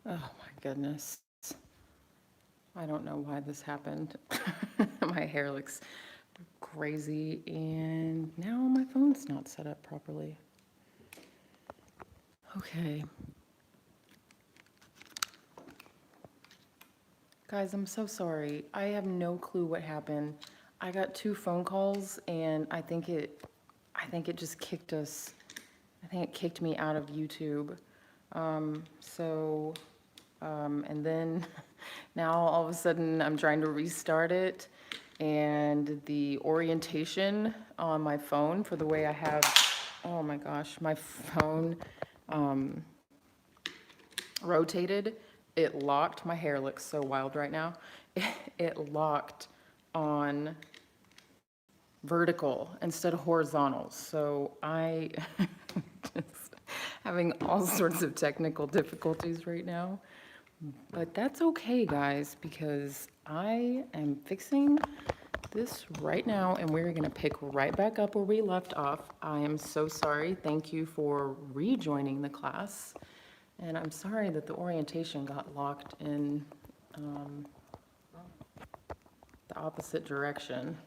Oh my goodness. I don't know why this happened. My hair looks crazy, and now my phone's not set up properly. Okay. Guys, I'm so sorry. I have no clue what happened. I got two phone calls, and I think it just kicked us. I think it kicked me out of YouTube. And then now all of a sudden I'm trying to restart it, and the orientation on my phone for the way I have, oh my gosh, my phone rotated, it locked. My hair looks so wild right now. It locked on vertical instead of horizontal. So I just having all sorts of technical difficulties right now. But that's okay, guys, because I am fixing this right now, and we're gonna pick right back up where we left off. I am so sorry. Thank you for rejoining the class. And I'm sorry that the orientation got locked in the opposite direction.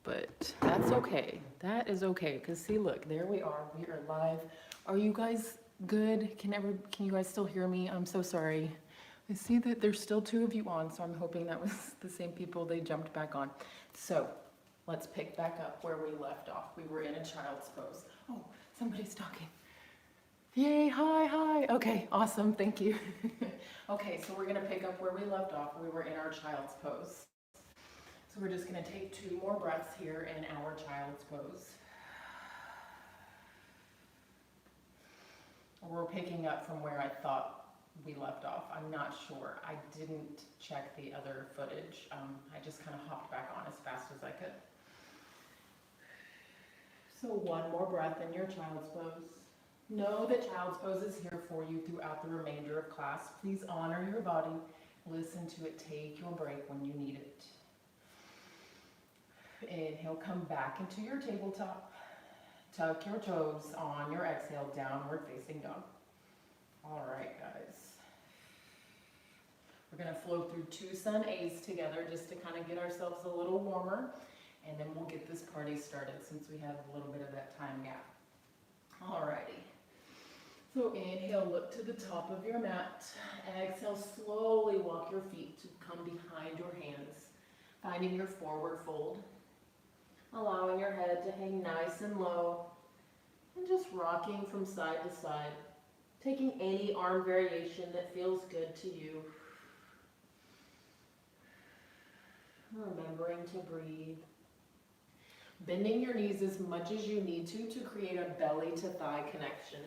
But that's okay. That is okay. Because see, look, there we are. We are live. Are you guys good? Can you guys still hear me? I'm so sorry. I see that there's still two of you on, so I'm hoping that was the same people. They jumped back on. So let's pick back up where we left off. We were in a child's pose. Oh, somebody's talking. Yay, hi. Okay, awesome, thank you. Okay, so we're gonna pick up where we left off. We were in our child's pose. So we're just gonna take 2 more breaths here in our child's pose. We're picking up from where I thought we left off. I'm not sure. I didn't check the other footage. I just kind of hopped back on as fast as I could. So 1 more breath in your child's pose. Know that child's pose is here for you throughout the remainder of class. Please honor your body. Listen to it. Take your break when you need it. Inhale, come back into your tabletop. Tuck your toes on your exhale, downward facing dog. All right, guys. We're gonna flow through 2 sun A's together just to kind of get ourselves a little warmer, and then we'll get this party started since we have a little bit of that time gap. All righty. So inhale, look to the top of your mat. Exhale, slowly walk your feet to come behind your hands, finding your forward fold. Allowing your head to hang nice and low, and just rocking from side to side, taking any arm variation that feels good to you. Remembering to breathe. Bending your knees as much as you need to create a belly to thigh connection.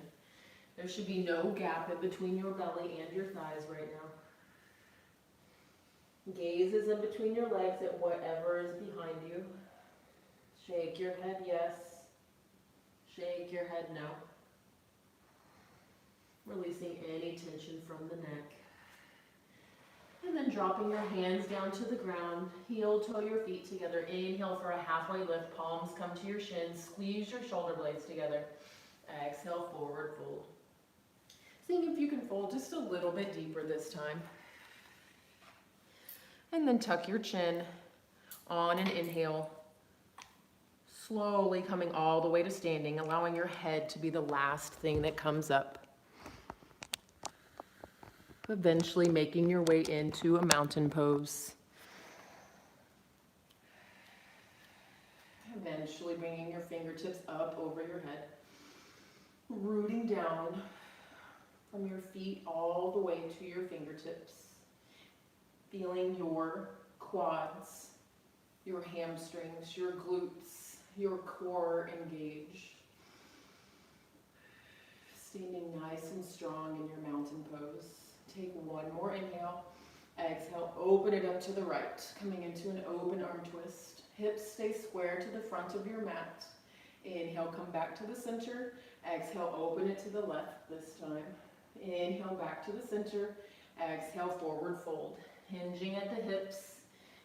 There should be no gap in between your belly and your thighs right now. Gaze is in between your legs at whatever is behind you. Shake your head yes. Shake your head no. Releasing any tension from the neck. And then dropping your hands down to the ground. Heel toe your feet together. Inhale for a halfway lift. Palms come to your shins. Squeeze your shoulder blades together. Exhale, forward fold. Seeing if you can fold just a little bit deeper this time. And then tuck your chin on an inhale. Slowly coming all the way to standing, allowing your head to be the last thing that comes up. Eventually making your way into a mountain pose. Eventually bringing your fingertips up over your head. Rooting down from your feet all the way to your fingertips. Feeling your quads, your hamstrings, your glutes, your core engaged. Standing nice and strong in your mountain pose. Take 1 more inhale. Exhale, open it up to the right, coming into an open arm twist. Hips stay square to the front of your mat. Inhale, come back to the center. Exhale, open it to the left this time. Inhale, back to the center. Exhale, forward fold. Hinging at the hips.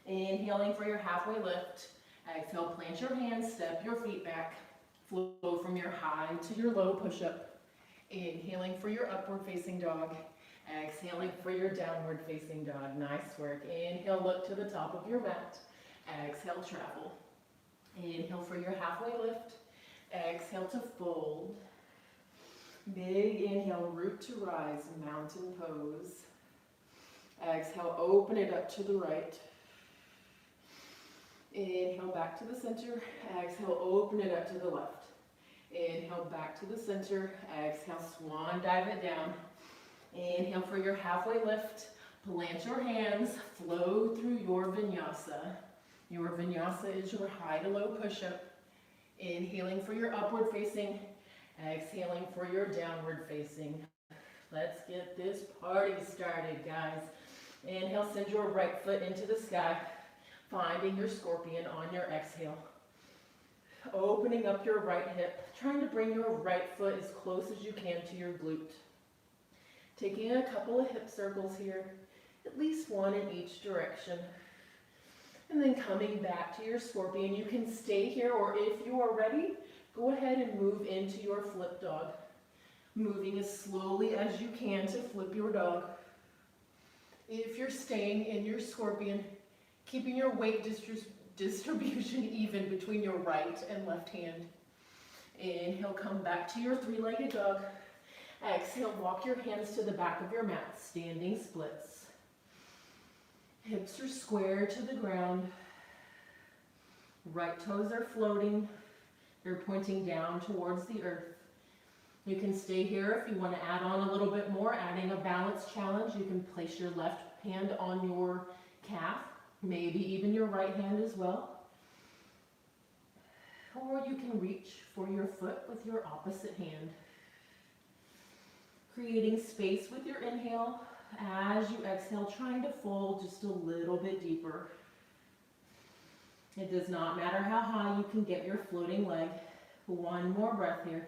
Inhaling for your halfway lift. Exhale, plant your hands, step your feet back. Flow from your high to your low push-up. Inhaling for your upward facing dog. Exhaling for your downward facing dog. Nice work. Inhale, look to the top of your mat. Exhale, travel. Inhale for your halfway lift. Exhale to fold. Big inhale, root to rise, mountain pose. Exhale, open it up to the right. Inhale, back to the center. Exhale, open it up to the left. Inhale, back to the center. Exhale, swan dive it down. Inhale for your halfway lift. Plant your hands, flow through your vinyasa. Your vinyasa is your high to low push-up. Inhaling for your upward facing. Exhaling for your downward facing. Let's get this party started, guys. Inhale, send your right foot into the sky, finding your scorpion on your exhale. Opening up your right hip, trying to bring your right foot as close as you can to your glute. Taking a couple of hip circles here, at least one in each direction. And then coming back to your scorpion. You can stay here, or if you are ready, go ahead and move into your flip dog. Moving as slowly as you can to flip your dog. If you're staying in your scorpion, keeping your weight distribution even between your right and left hand. Inhale, come back to your three-legged dog. Exhale, walk your hands to the back of your mat, standing splits. Hips are square to the ground. Right toes are floating. They're pointing down towards the earth. You can stay here if you want to add on a little bit more, adding a balance challenge. You can place your left hand on your calf, maybe even your right hand as well. Or you can reach for your foot with your opposite hand. Creating space with your inhale as you exhale, trying to fold just a little bit deeper. It does not matter how high you can get your floating leg. One more breath here.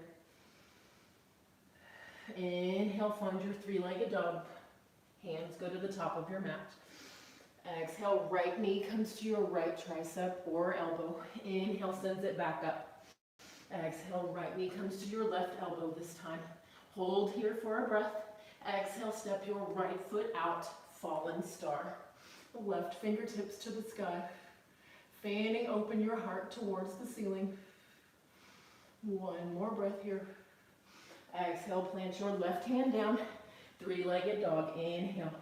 Inhale, find your three-legged dog. Hands go to the top of your mat. Exhale, right knee comes to your right tricep or elbow. Inhale, sends it back up. Exhale, right knee comes to your left elbow this time. Hold here for a breath. Exhale, step your right foot out, fallen star. Left fingertips to the sky. Fanning open your heart towards the ceiling. One more breath here. Exhale, plant your left hand down. Three-legged dog, inhale.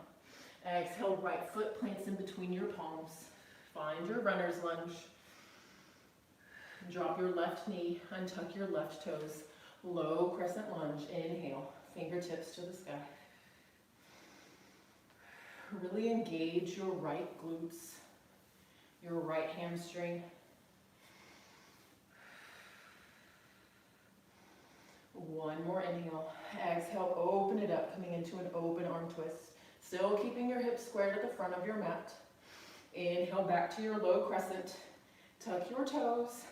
Exhale, right foot plants in between your palms. Find your runner's lunge. Drop your left knee, untuck your left toes. Low crescent lunge, inhale, fingertips to the sky. Really engage your right glutes, your right hamstring. One more inhale. Exhale, open it up, coming into an open arm twist. Still keeping your hips square to the front of your mat. Inhale, back to your low crescent. Tuck your toes.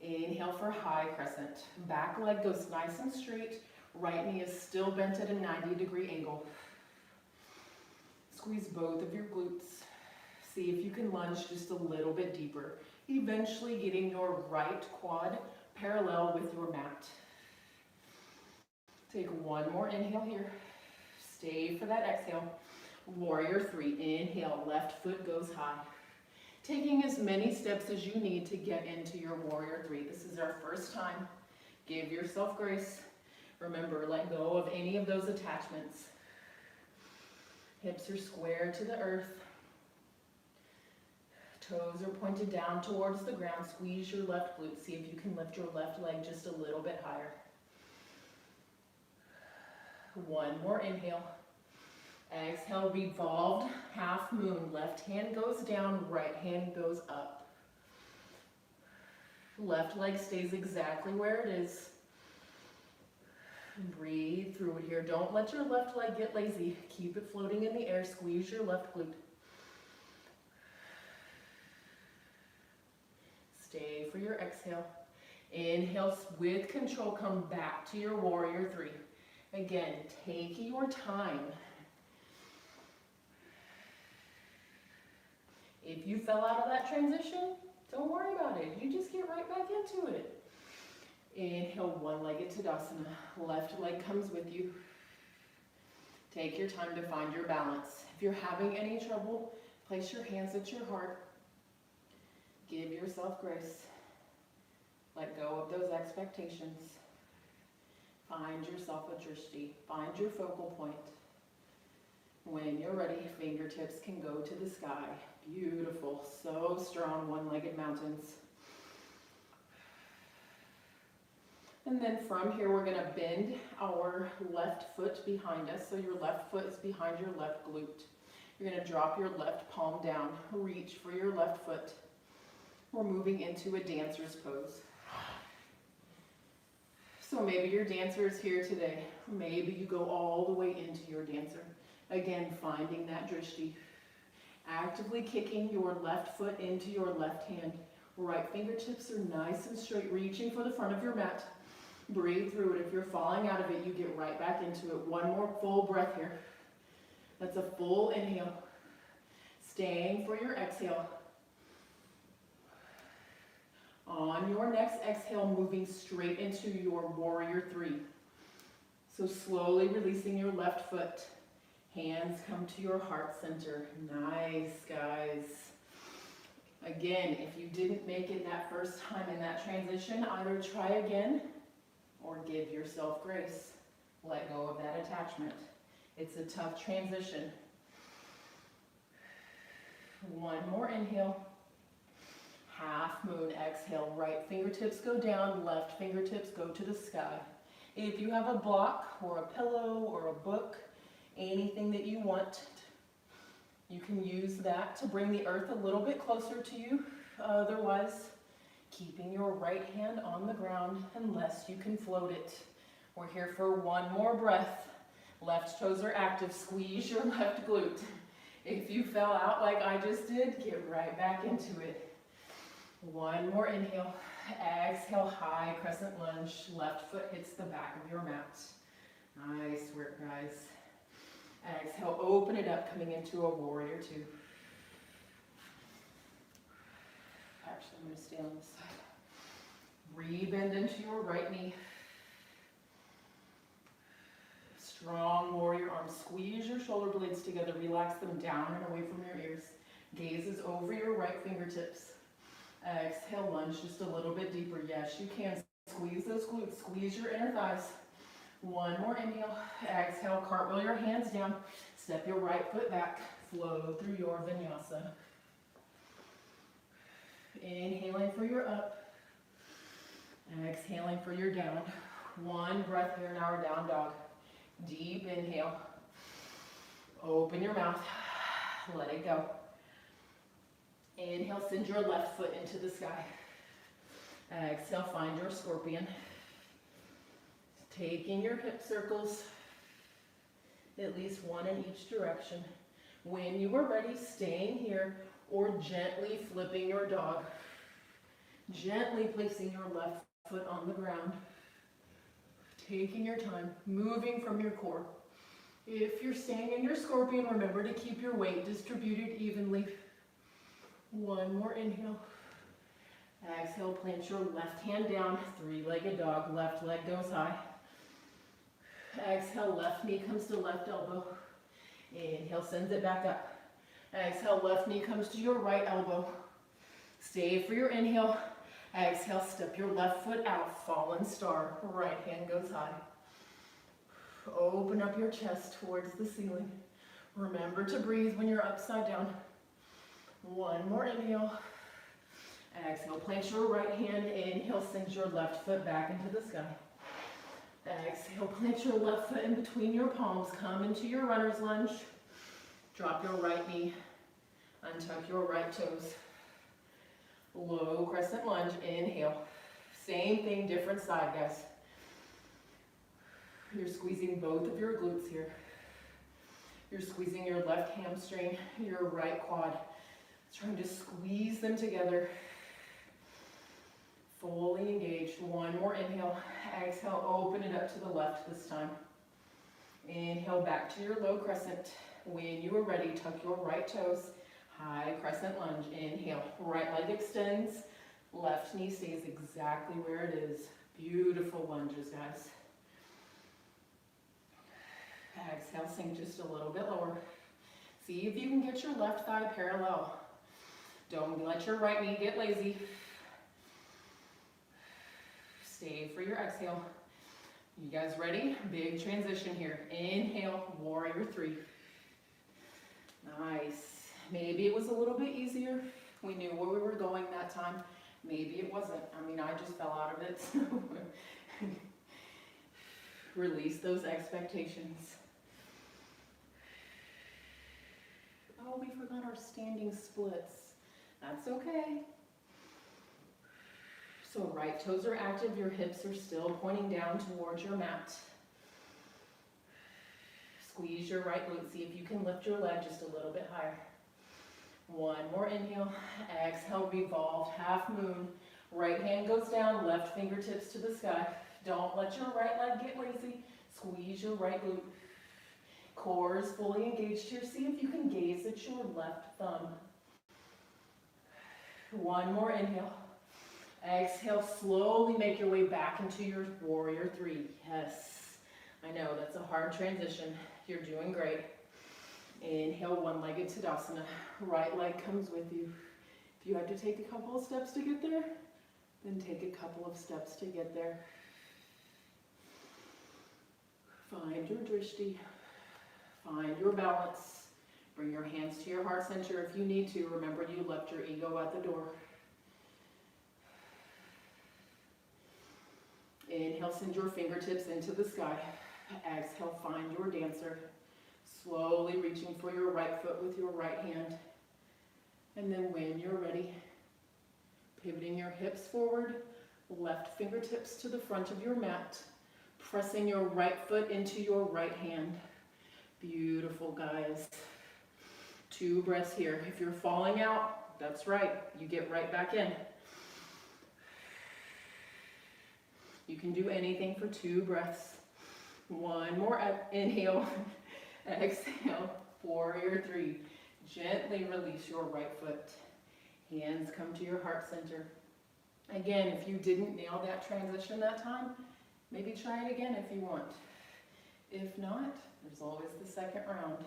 Inhale for high crescent. Back leg goes nice and straight. Right knee is still bent at a 90-degree angle. Squeeze both of your glutes. See if you can lunge just a little bit deeper. Eventually getting your right quad parallel with your mat. Take one more inhale here. Stay for that exhale. Warrior three. Inhale, left foot goes high. Taking as many steps as you need to get into your warrior three. This is our first time. Give yourself grace. Remember, let go of any of those attachments. Hips are square to the earth. Toes are pointed down towards the ground. Squeeze your left glute. See if you can lift your left leg just a little bit higher. One more inhale. Exhale, revolved half moon. Left hand goes down, right hand goes up. Left leg stays exactly where it is. Breathe through it here. Don't let your left leg get lazy. Keep it floating in the air. Squeeze your left glute. Stay for your exhale. Inhale with control. Come back to your warrior three. Again, take your time. If you fell out of that transition, don't worry about it. You just get right back into it. Inhale, one-legged Tadasana. Left leg comes with you. Take your time to find your balance. If you're having any trouble, place your hands at your heart. Give yourself grace. Let go of those expectations. Find yourself a drishti. Find your focal point. When you're ready, fingertips can go to the sky. Beautiful, so strong, one-legged mountains. And then from here, we're gonna bend our left foot behind us. So your left foot is behind your left glute. You're gonna drop your left palm down. Reach for your left foot. We're moving into a dancer's pose. So maybe your dancer is here today. Maybe you go all the way into your dancer. Again, finding that drishti. Actively kicking your left foot into your left hand. Right fingertips are nice and straight, reaching for the front of your mat. Breathe through it. If you're falling out of it, you get right back into it. One more full breath here. That's a full inhale. Staying for your exhale. On your next exhale, moving straight into your warrior three. So slowly releasing your left foot. Hands come to your heart center. Nice, guys. Again, if you didn't make it that first time in that transition, either try again or give yourself grace. Let go of that attachment. It's a tough transition. One more inhale. Half moon exhale. Right fingertips go down, left fingertips go to the sky. If you have a block or a pillow or a book, anything that you want, you can use that to bring the earth a little bit closer to you. Otherwise, keeping your right hand on the ground unless you can float it. We're here for one more breath. Left toes are active. Squeeze your left glute. If you fell out like I just did, get right back into it. One more inhale. Exhale, high crescent lunge. Left foot hits the back of your mat. Nice work, guys. Exhale, open it up, coming into a warrior two. Actually, I'm going to stay on this side. Rebend into your right knee. Strong warrior arms. Squeeze your shoulder blades together. Relax them down and away from your ears. Gaze is over your right fingertips. Exhale, lunge just a little bit deeper. Yes, you can. Squeeze those glutes. Squeeze your inner thighs. One more inhale. Exhale, cartwheel your hands down. Step your right foot back. Flow through your vinyasa. Inhaling for your up. Exhaling for your down. One breath here, now we're down dog. Deep inhale. Open your mouth. Let it go. Inhale, send your left foot into the sky. Exhale, find your scorpion. Taking your hip circles, at least one in each direction. When you are ready, staying here or gently flipping your dog. Gently placing your left foot on the ground. Taking your time, moving from your core. If you're staying in your scorpion, remember to keep your weight distributed evenly. One more inhale. Exhale, plant your left hand down, three-legged dog, left leg goes high. Exhale, left knee comes to left elbow. Inhale, sends it back up. Exhale, left knee comes to your right elbow. Stay for your inhale. Exhale, step your left foot out, fallen star. Right hand goes high. Open up your chest towards the ceiling. Remember to breathe when you're upside down. One more inhale. Exhale, plant your right hand. Inhale, send your left foot back into the sky. Exhale, plant your left foot in between your palms. Come into your runner's lunge. Drop your right knee. Untuck your right toes. Low crescent lunge. Inhale. Same thing, different side, guys. You're squeezing both of your glutes here. You're squeezing your left hamstring, your right quad. Trying to squeeze them together. Fully engaged. One more inhale. Exhale, open it up to the left this time. Inhale back to your low crescent. When you are ready, tuck your right toes. High crescent lunge. Inhale. Right leg extends. Left knee stays exactly where it is. Beautiful lunges, guys. Exhale, sink just a little bit lower. See if you can get your left thigh parallel. Don't let your right knee get lazy. Stay for your exhale. You guys ready? Big transition here. Inhale, warrior three. Nice. Maybe it was a little bit easier. We knew where we were going that time. Maybe it wasn't. I mean, I just fell out of it. So release those expectations. Oh, we forgot our standing splits. That's okay. So right toes are active, your hips are still pointing down towards your mat. Squeeze your right glute, see if you can lift your leg just a little bit higher. One more inhale, exhale, revolved, half moon. Right hand goes down, left fingertips to the sky. Don't let your right leg get lazy. Squeeze your right glute. Core is fully engaged here. See if you can gaze at your left thumb. One more inhale. Exhale, slowly make your way back into your warrior three. Yes, I know that's a hard transition. You're doing great. Inhale, one-legged Tadasana. Right leg comes with you. If you have to take a couple of steps to get there, then take a couple of steps to get there. Find your drishti. Find your balance. Bring your hands to your heart center if you need to. Remember, you left your ego at the door. Inhale, send your fingertips into the sky. Exhale, find your dancer. Slowly reaching for your right foot with your right hand. And then when you're ready, pivoting your hips forward, left fingertips to the front of your mat, pressing your right foot into your right hand. Beautiful, guys. 2 breaths here. If you're falling out, that's right. You get right back in. You can do anything for 2 breaths. One more inhale. Exhale, warrior three. Gently release your right foot. Hands come to your heart center. Again, if you didn't nail that transition that time, maybe try it again if you want. If not, there's always the second round.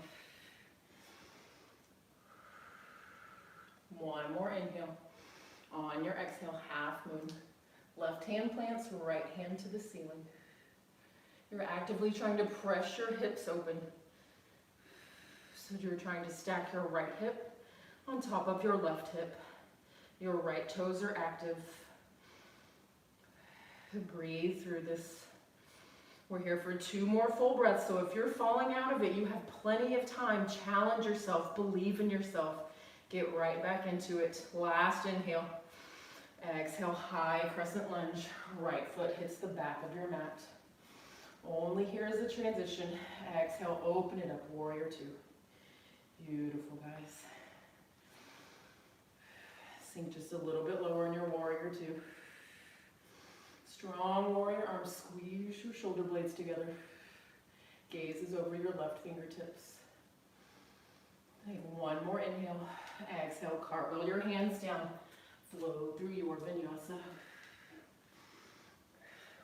One more inhale. On your exhale, half moon. Left hand plants, right hand to the ceiling. You're actively trying to press your hips open. So you're trying to stack your right hip on top of your left hip. Your right toes are active. Breathe through this. We're here for 2 more full breaths, so if you're falling out of it, you have plenty of time. Challenge yourself, believe in yourself. Get right back into it. Last inhale. Exhale, high crescent lunge. Right foot hits the back of your mat. Only here is a transition. Exhale, open it up, warrior two. Beautiful, guys. Sink just a little bit lower in your warrior two. Strong warrior arms, squeeze your shoulder blades together. Gaze is over your left fingertips. Take 1 more inhale. Exhale, cartwheel your hands down. Flow through your vinyasa.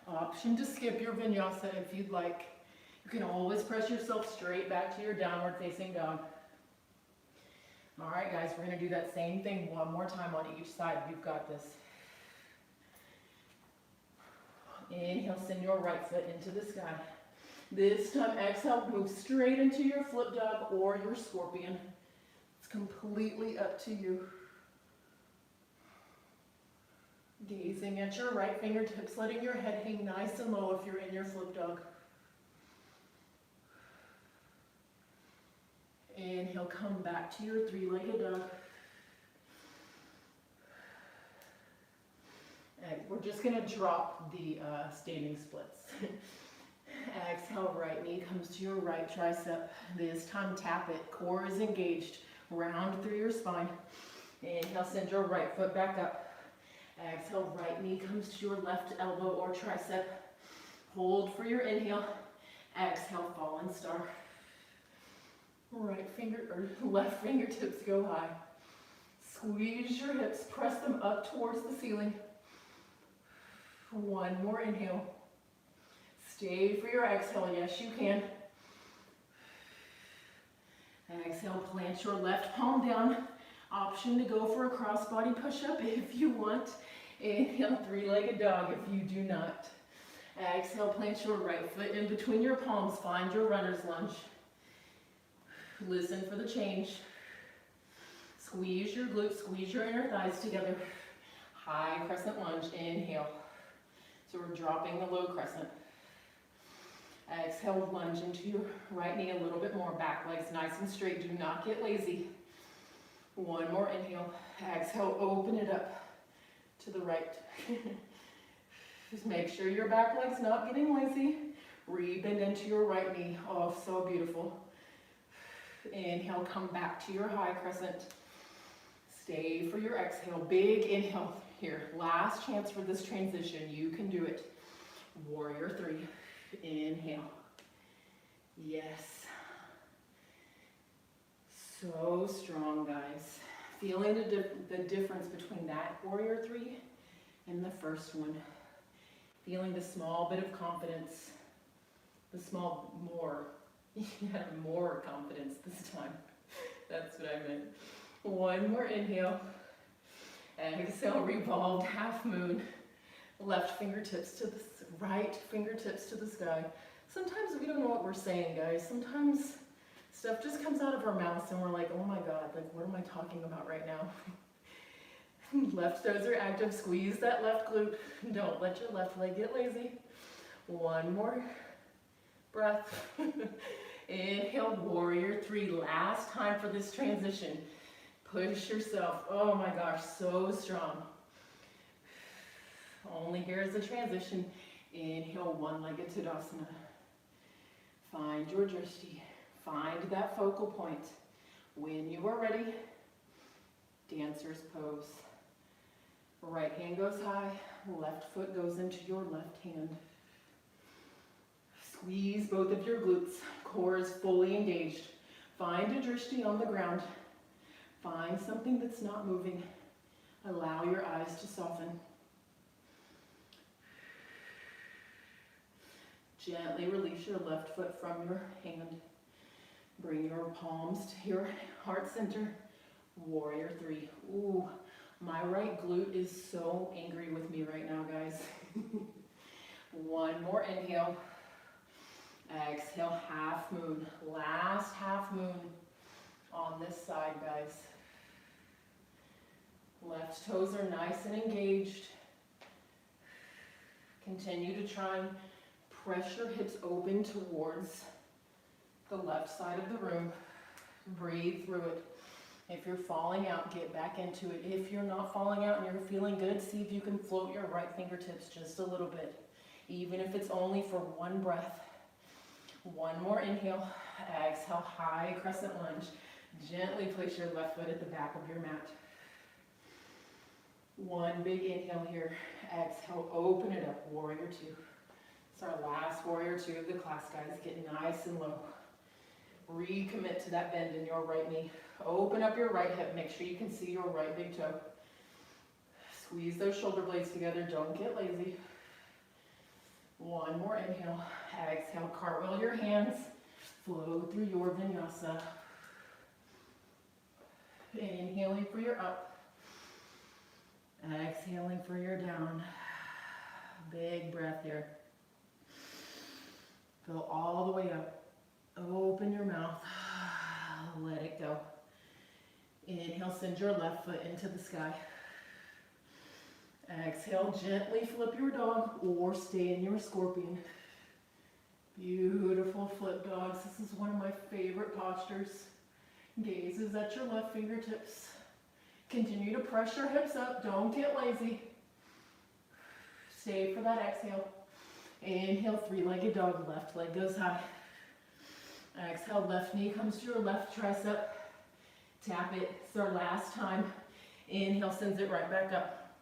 Option to skip your vinyasa if you'd like. You can always press yourself straight back to your downward facing dog. All right, guys, we're going to do that same thing 1 more time on each side. You've got this. Inhale, send your right foot into the sky. This time, exhale, move straight into your flip dog or your scorpion. It's completely up to you. Gazing at your right fingertips, letting your head hang nice and low if you're in your flip dog. Inhale, come back to your 3-legged dog. And we're just going to drop the standing splits. Exhale, right knee comes to your right tricep. This time, tap it. Core is engaged. Round through your spine. Inhale, send your right foot back up. Exhale, right knee comes to your left elbow or tricep. Hold for your inhale. Exhale, fallen star. Left fingertips go high. Squeeze your hips, press them up towards the ceiling. 1 more inhale. Stay for your exhale, yes you can. Exhale, plant your left palm down. Option to go for a cross-body push-up if you want. Inhale, three-legged dog if you do not. Exhale, plant your right foot in between your palms. Find your runner's lunge. Listen for the change. Squeeze your glutes, squeeze your inner thighs together. High crescent lunge, inhale. So we're dropping the low crescent. Exhale, lunge into your right knee a little bit more. Back legs nice and straight. Do not get lazy. One more inhale. Exhale, open it up to the right. Just make sure your back leg's not getting lazy. Rebend into your right knee. Oh, so beautiful. Inhale, come back to your high crescent. Stay for your exhale. Big inhale here. Last chance for this transition. You can do it. Warrior three. Inhale. Yes. So strong, guys. Feeling the difference between that warrior three and the first one. Feeling the small bit of confidence. The small more. Yeah, more confidence this time. That's what I meant. One more inhale. Exhale, revolved half moon. Left fingertips to the right fingertips to the sky. Sometimes we don't know what we're saying, guys. Sometimes stuff just comes out of our mouths and we're like, oh my God, like what am I talking about right now? Left toes are active. Squeeze that left glute. Don't let your left leg get lazy. One more breath. Inhale, warrior three. Last time for this transition. Push yourself. Oh my gosh, so strong. Only here is the transition. Inhale, one-legged Tadasana. Find your drishti. Find that focal point. When you are ready, dancer's pose. Right hand goes high, left foot goes into your left hand. Squeeze both of your glutes. Core is fully engaged. Find a drishti on the ground. Find something that's not moving. Allow your eyes to soften. Gently release your left foot from your hand. Bring your palms to your heart center. Warrior three. Ooh, my right glute is so angry with me right now, guys. One more inhale. Exhale, half moon. Last half moon on this side, guys. Left toes are nice and engaged. Continue to try and press your hips open towards the left side of the room. Breathe through it. If you're falling out, get back into it. If you're not falling out and you're feeling good, see if you can float your right fingertips just a little bit, even if it's only for one breath. One more inhale. Exhale, high crescent lunge. Gently place your left foot at the back of your mat. One big inhale here. Exhale, open it up. Warrior two. It's our last warrior two of the class, guys. Get nice and low. Recommit to that bend in your right knee. Open up your right hip. Make sure you can see your right big toe. Squeeze those shoulder blades together. Don't get lazy. One more inhale. Exhale, cartwheel your hands. Flow through your vinyasa. Inhaling for your up. Exhaling for your down. Big breath here. Go all the way up. Open your mouth. Let it go. Inhale, send your left foot into the sky. Exhale, gently flip your dog or stay in your scorpion. Beautiful flip dogs. This is one of my favorite postures. Gazes at your left fingertips. Continue to press your hips up. Don't get lazy. Stay for that exhale. Inhale, three-legged dog. Left leg goes high. Exhale, left knee comes to your left tricep. Tap it. It's our last time. Inhale, sends it right back up.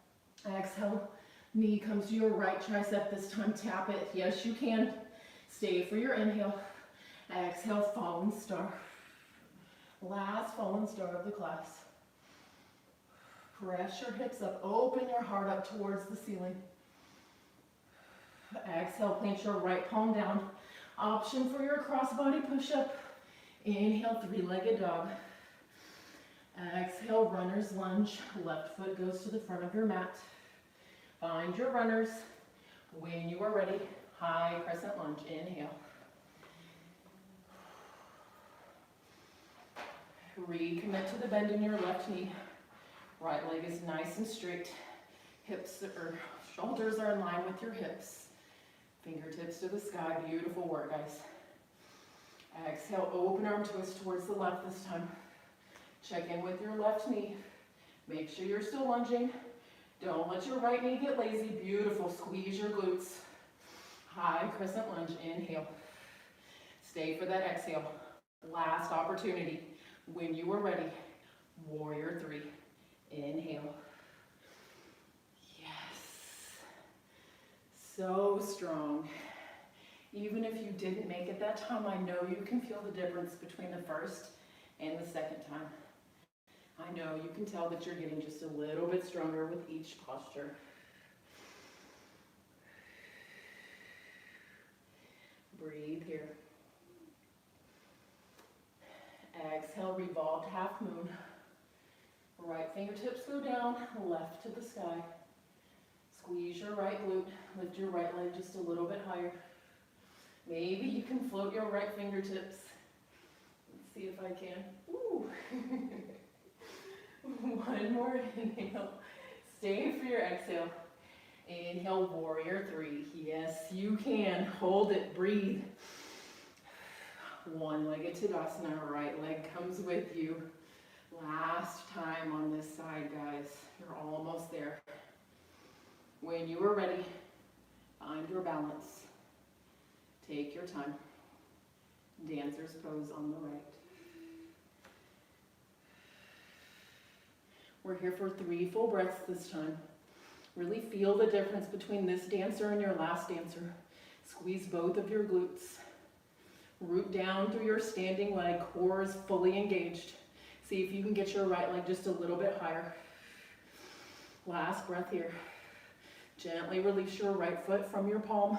Exhale, knee comes to your right tricep. This time, tap it. Yes, you can. Stay for your inhale. Exhale, fallen star. Last fallen star of the class. Press your hips up. Open your heart up towards the ceiling. Exhale, plant your right palm down. Option for your crossbody push-up Inhale, three-legged dog. Exhale, runner's lunge. Left foot goes to the front of your mat. Find your runners. When you are ready, high crescent lunge. Inhale. Recommit to the bend in your left knee. Right leg is nice and straight. Hips or shoulders are in line with your hips. Fingertips to the sky. Beautiful work, guys. Exhale, open arm twist towards the left this time. Check in with your left knee. Make sure you're still lunging. Don't let your right knee get lazy. Beautiful. Squeeze your glutes. High crescent lunge. Inhale. Stay for that exhale. Last opportunity. When you are ready, warrior three. Inhale. Yes. So strong. Even if you didn't make it that time, I know you can feel the difference between the first and the second time. I know you can tell that you're getting just a little bit stronger with each posture. Breathe here. Exhale, revolved half moon. Right fingertips go down, left to the sky. Squeeze your right glute, lift your right leg just a little bit higher. Maybe you can float your right fingertips. Let's see if I can. Ooh. One more inhale. Stay for your exhale. Inhale, warrior three. Yes, you can. Hold it, breathe. One-legged Tadasana, right leg comes with you. Last time on this side, guys. You're almost there. When you are ready, find your balance. Take your time. Dancer's pose on the right. We're here for 3 full breaths this time. Really feel the difference between this dancer and your last dancer. Squeeze both of your glutes. Root down through your standing leg. Core is fully engaged. See if you can get your right leg just a little bit higher. Last breath here. Gently release your right foot from your palm.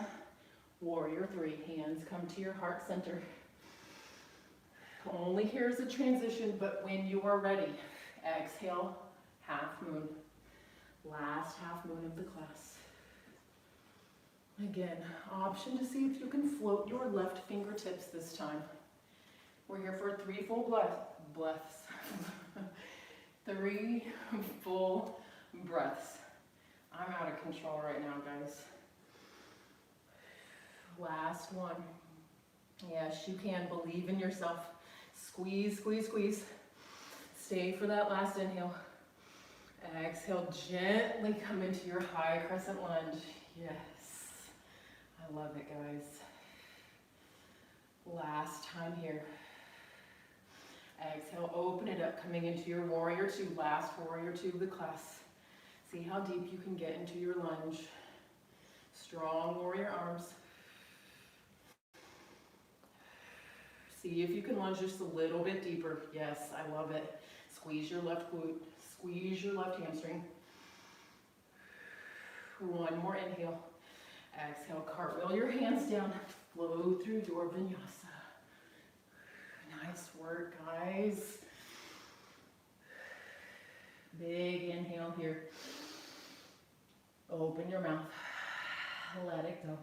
Warrior three. Hands come to your heart center. Only here's a transition, but when you are ready, exhale, half moon. Last half moon of the class. Again, option to see if you can float your left fingertips this time. We're here for 3 full breaths. 3 full breaths. I'm out of control right now, guys. Last one. Yes, you can. Believe in yourself. Squeeze, squeeze, squeeze. Stay for that last inhale. Exhale, gently come into your high crescent lunge. Yes. I love it, guys. Last time here. Exhale, open it up, coming into your warrior two. Last warrior two of the class. See how deep you can get into your lunge. Strong warrior arms. See if you can lunge just a little bit deeper. Yes, I love it. Squeeze your left glute. Squeeze your left hamstring. One more inhale. Exhale, cartwheel your hands down. Flow through your vinyasa. Nice work, guys. Big inhale here. Open your mouth. Let it go.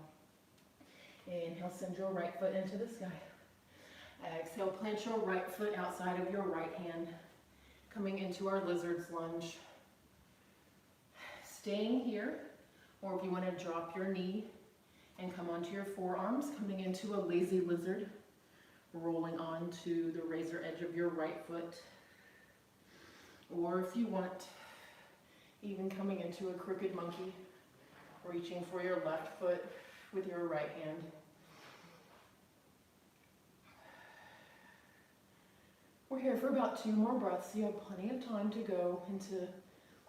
Inhale, send your right foot into the sky. Exhale, plant your right foot outside of your right hand. Coming into our lizard's lunge. Staying here, or if you want to drop your knee and come onto your forearms, coming into a lazy lizard, rolling onto the razor edge of your right foot. Or if you want, even coming into a crooked monkey, reaching for your left foot with your right hand. We're here for about 2 more breaths. You have plenty of time to go into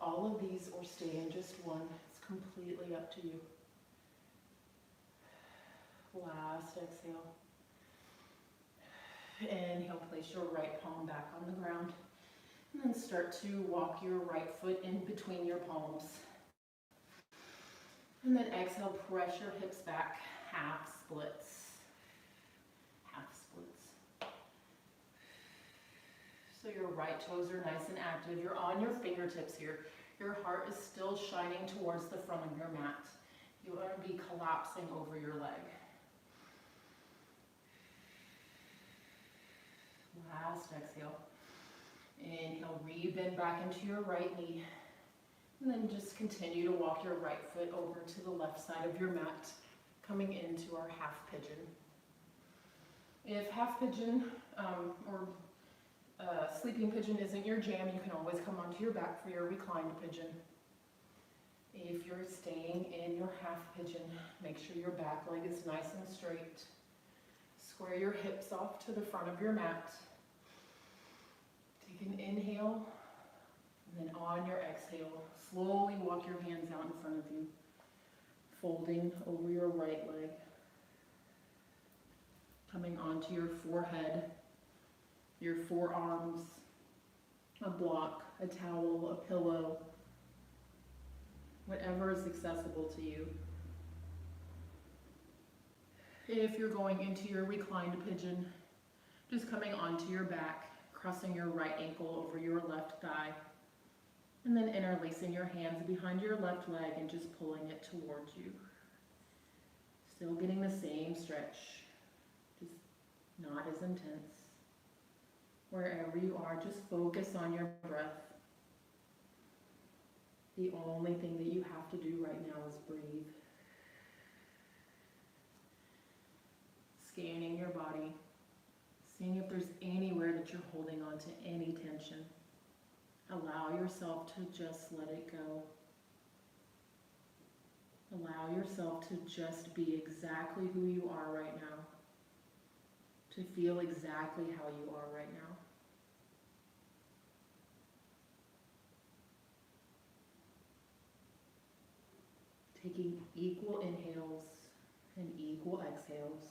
all of these or stay in just one. It's completely up to you. Last exhale. Inhale, place your right palm back on the ground. And then start to walk your right foot in between your palms. And then exhale, press your hips back, half splits. Half splits. So your right toes are nice and active. You're on your fingertips here. Your heart is still shining towards the front of your mat. You want to be collapsing over your leg. Last exhale. Inhale, re-bend back into your right knee. And then just continue to walk your right foot over to the left side of your mat, coming into our half pigeon. If half pigeon or sleeping pigeon isn't your jam, you can always come onto your back for your reclined pigeon. If you're staying in your half pigeon, make sure your back leg is nice and straight. Square your hips off to the front of your mat. Take an inhale, and then on your exhale, slowly walk your hands out in front of you, folding over your right leg, coming onto your forehead, your forearms, a block, a towel, a pillow, whatever is accessible to you. If you're going into your reclined pigeon, just coming onto your back, crossing your right ankle over your left thigh, and then interlacing your hands behind your left leg and just pulling it towards you. Still getting the same stretch, just not as intense. Wherever you are, just focus on your breath. The only thing that you have to do right now is breathe. Scanning your body, seeing if there's anywhere that you're holding on to any tension. Allow yourself to just let it go. Allow yourself to just be exactly who you are right now. To feel exactly how you are right now. Taking equal inhales and equal exhales.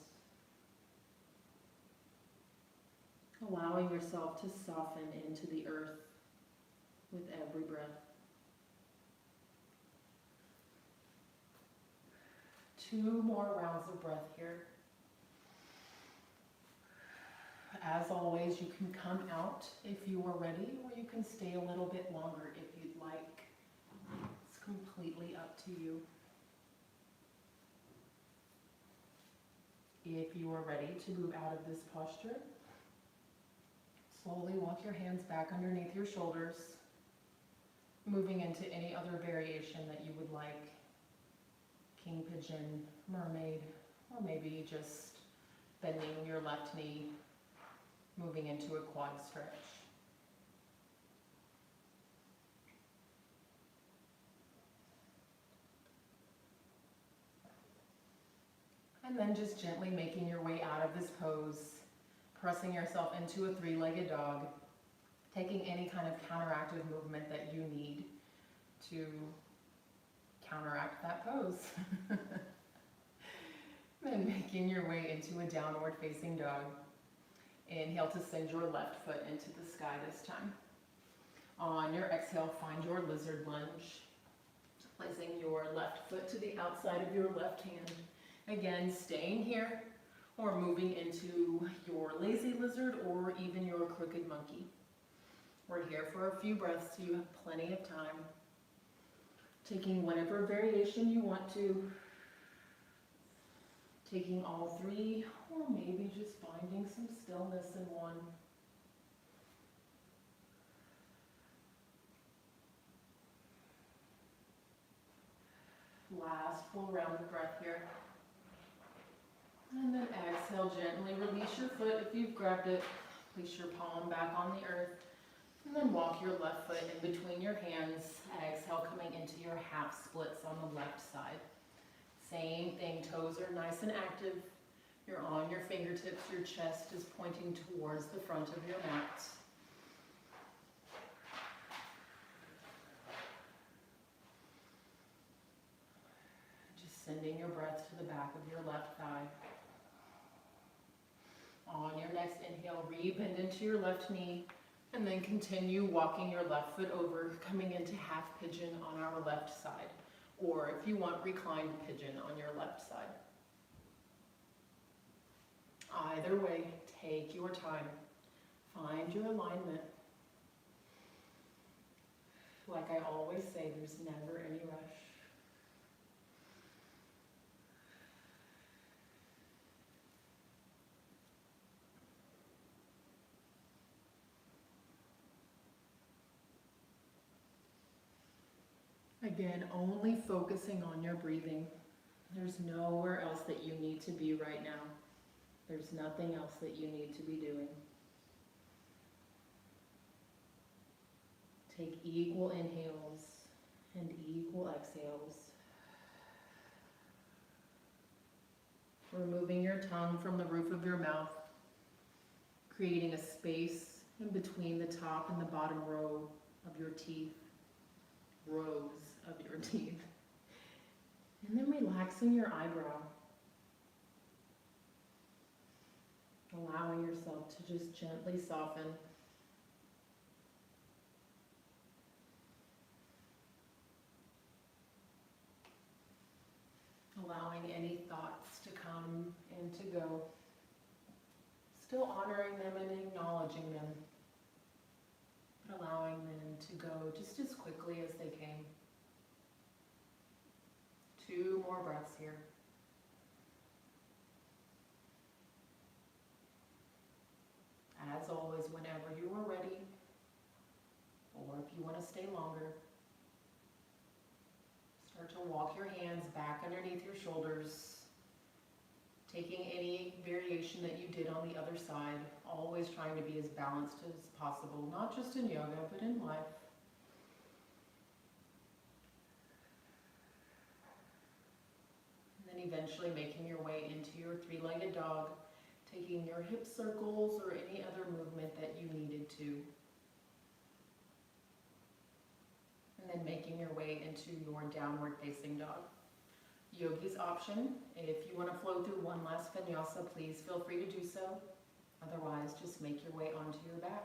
Allowing yourself to soften into the earth with every breath. 2 more rounds of breath here. As always, you can come out if you are ready, or you can stay a little bit longer if you'd like. It's completely up to you. If you are ready to move out of this posture, slowly walk your hands back underneath your shoulders, moving into any other variation that you would like. King pigeon, mermaid, or maybe just bending your left knee, moving into a quad stretch. And then just gently making your way out of this pose, pressing yourself into a 3-legged dog, taking any kind of counteractive movement that you need to counteract that pose. Then making your way into a downward facing dog. Inhale to send your left foot into the sky this time. On your exhale, find your lizard lunge, placing your left foot to the outside of your left hand. Again, staying here or moving into your lazy lizard or even your crooked monkey. We're here for a few breaths, so you have plenty of time. Taking whatever variation you want to. Taking all 3, or maybe just finding some stillness in one. Last full round of breath here. And then exhale, gently release your foot if you've grabbed it. Place your palm back on the earth. And then walk your left foot in between your hands. Exhale, coming into your half splits on the left side. Same thing, toes are nice and active. You're on your fingertips, your chest is pointing towards the front of your mat. Just sending your breath to the back of your left thigh. On your next inhale, re-bend into your left knee, and then continue walking your left foot over, coming into half pigeon on our left side. Or if you want, reclined pigeon on your left side. Either way, take your time. Find your alignment. Like I always say, there's never any rush. Again, only focusing on your breathing. There's nowhere else that you need to be right now. There's nothing else that you need to be doing. Take equal inhales and equal exhales. Removing your tongue from the roof of your mouth, creating a space in between the top and the bottom row of your teeth, rows of your teeth. And then relaxing your eyebrow. Allowing yourself to just gently soften. Allowing any thoughts to come and to go. Still honoring them and acknowledging them. But allowing them to go just as quickly as they came. 2 more breaths here. As always, whenever you are ready, or if you want to stay longer, start to walk your hands back underneath your shoulders, taking any variation that you did on the other side, always trying to be as balanced as possible, not just in yoga, but in life. And then eventually making your way into your 3-legged dog, taking your hip circles or any other movement that you needed to. And then making your way into your downward facing dog. Yogi's option. If you want to flow through one last vinyasa, please feel free to do so. Otherwise, just make your way onto your back.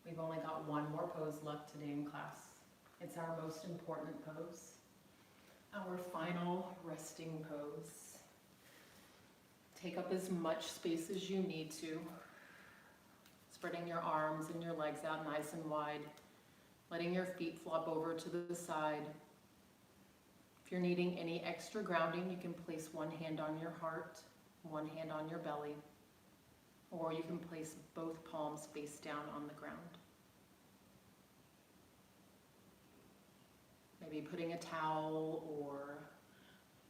We've only got one more pose left today in class. It's our most important pose. Our final resting pose. Take up as much space as you need to. Spreading your arms and your legs out nice and wide. Letting your feet flop over to the side. If you're needing any extra grounding, you can place one hand on your heart, one hand on your belly, or you can place both palms face down on the ground. Maybe putting a towel or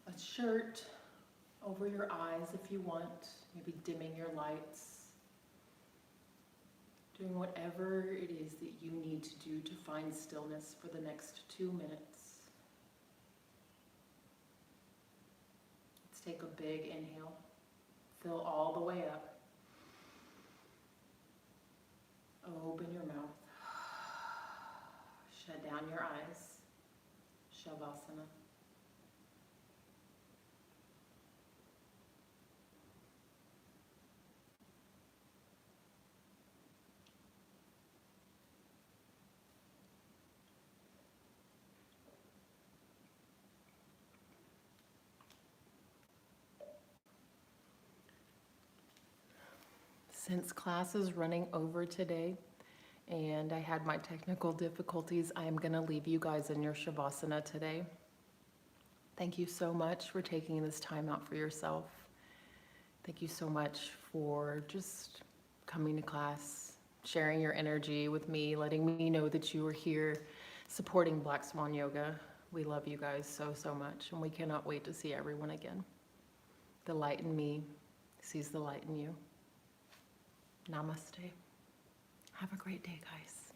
a shirt over your eyes if you want, maybe dimming your lights. Doing whatever it is that you need to do to find stillness for the next 2 minutes. Let's take a big inhale. Fill all the way up. Open your mouth. Shut down your eyes. Shavasana. Since class is running over today and I had my technical difficulties, I am going to leave you guys in your Shavasana today. Thank you so much for taking this time out for yourself. Thank you so much for just coming to class, sharing your energy with me, letting me know that you were here supporting Black Swan Yoga. We love you guys so, so much, and we cannot wait to see everyone again. The light in me sees the light in you. Namaste. Have a great day, guys.